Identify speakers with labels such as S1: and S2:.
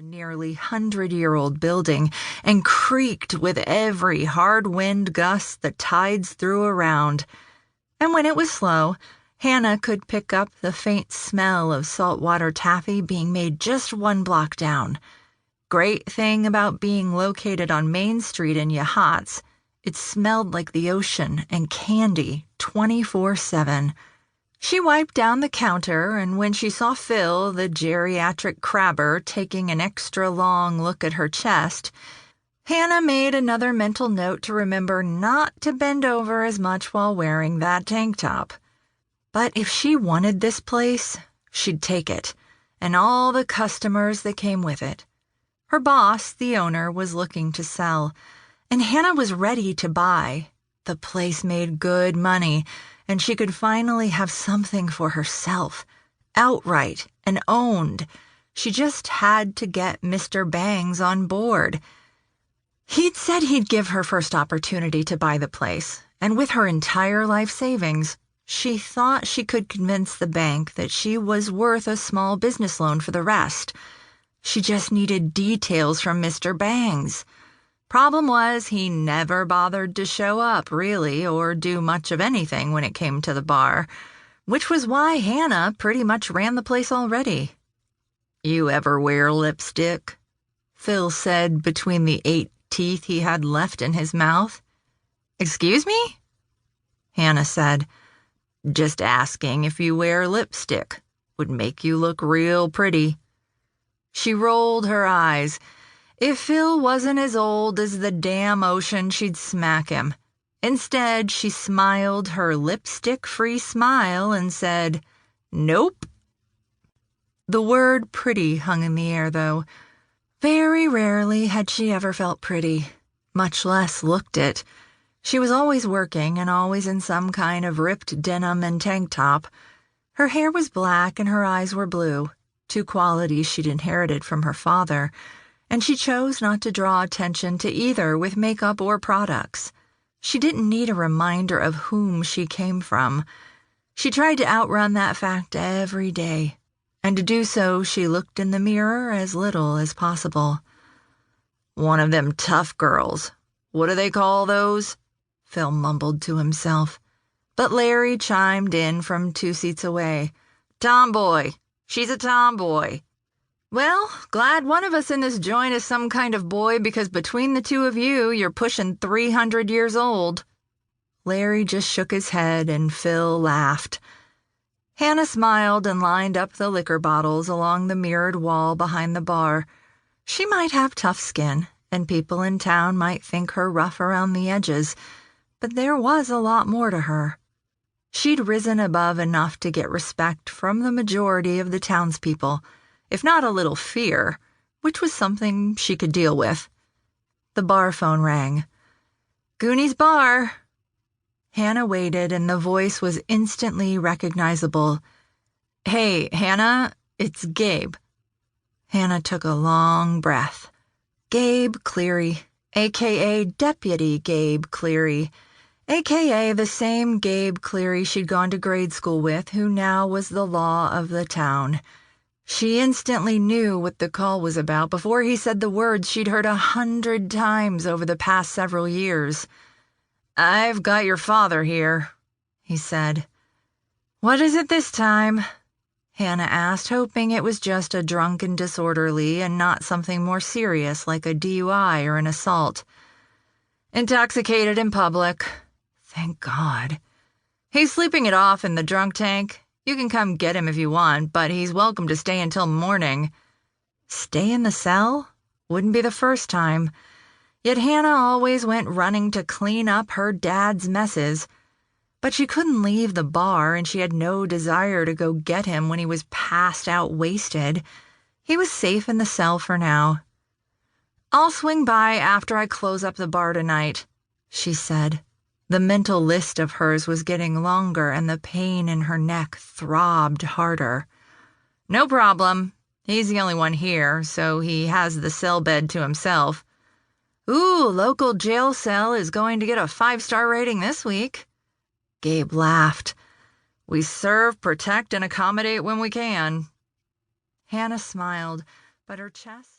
S1: the nearly 100-year-old building and creaked with every hard wind gust the tides threw around. And when it was slow, Hannah could pick up the faint smell of saltwater taffy being made just 1 block down. Great thing about being located on Main Street in Yachats, it smelled like the ocean and candy 24/7. She wiped down the counter, and when she saw Phil, the geriatric crabber, taking an extra long look at her chest, Hannah made another mental note to remember not to bend over as much while wearing that tank top. But if she wanted this place, she'd take it, and all the customers that came with it. Her boss, the owner, was looking to sell, and Hannah was ready to buy. The place made good money, and she could finally have something for herself, outright and owned. She just had to get Mr. Bangs on board. He'd said he'd give her first opportunity to buy the place, and with her entire life savings, she thought she could convince the bank that she was worth a small business loan for the rest. She just needed details from Mr. Bangs. Problem was, he never bothered to show up, really, or do much of anything when it came to the bar, which was why Hannah pretty much ran the place already. "You ever wear lipstick?" Phil said between the 8 teeth he had left in his mouth. "Excuse me?" Hannah said. "Just asking if you wear lipstick. Would make you look real pretty." She rolled her eyes. If Phil wasn't as old as the damn ocean, she'd smack him. Instead, she smiled her lipstick-free smile and said, "Nope." The word pretty hung in the air, though. Very rarely had she ever felt pretty, much less looked it. She was always working and always in some kind of ripped denim and tank top. Her hair was black and her eyes were blue, 2 qualities she'd inherited from her father, and she chose not to draw attention to either with makeup or products. She didn't need a reminder of whom she came from. She tried to outrun that fact every day, and to do so she looked in the mirror as little as possible. "One of them tough girls. What do they call those?" Phil mumbled to himself. But Larry chimed in from 2 seats away. "Tomboy. She's a tomboy." "Well, glad one of us in this joint is some kind of boy, because between the 2 of you, you're pushing 300 years old." Larry just shook his head, and Phil laughed. Hannah smiled and lined up the liquor bottles along the mirrored wall behind the bar. She might have tough skin, and people in town might think her rough around the edges, but there was a lot more to her. She'd risen above enough to get respect from the majority of the townspeople, if not a little fear, which was something she could deal with. The bar phone rang. "Goonies Bar." Hannah waited, and the voice was instantly recognizable. "Hey, Hannah, it's Gabe." Hannah took a long breath. Gabe Cleary, a.k.a. Deputy Gabe Cleary, a.k.a. the same Gabe Cleary she'd gone to grade school with, who now was the law of the town. She instantly knew what the call was about before he said the words she'd heard 100 times over the past several years. "I've got your father here," he said. "What is it this time?" Hannah asked, hoping it was just a drunk and disorderly and not something more serious like a DUI or an assault. "Intoxicated in public." Thank God. "He's sleeping it off in the drunk tank. You can come get him if you want, but he's welcome to stay until morning." Stay in the cell? Wouldn't be the first time. Yet Hannah always went running to clean up her dad's messes. But she couldn't leave the bar, and she had no desire to go get him when he was passed out wasted. He was safe in the cell for now. "I'll swing by after I close up the bar tonight," she said. The mental list of hers was getting longer, and the pain in her neck throbbed harder. "No problem. He's the only one here, so he has the cell bed to himself." "Ooh, local jail cell is going to get a 5-star rating this week." Gabe laughed. "We serve, protect, and accommodate when we can." Hannah smiled, but her chest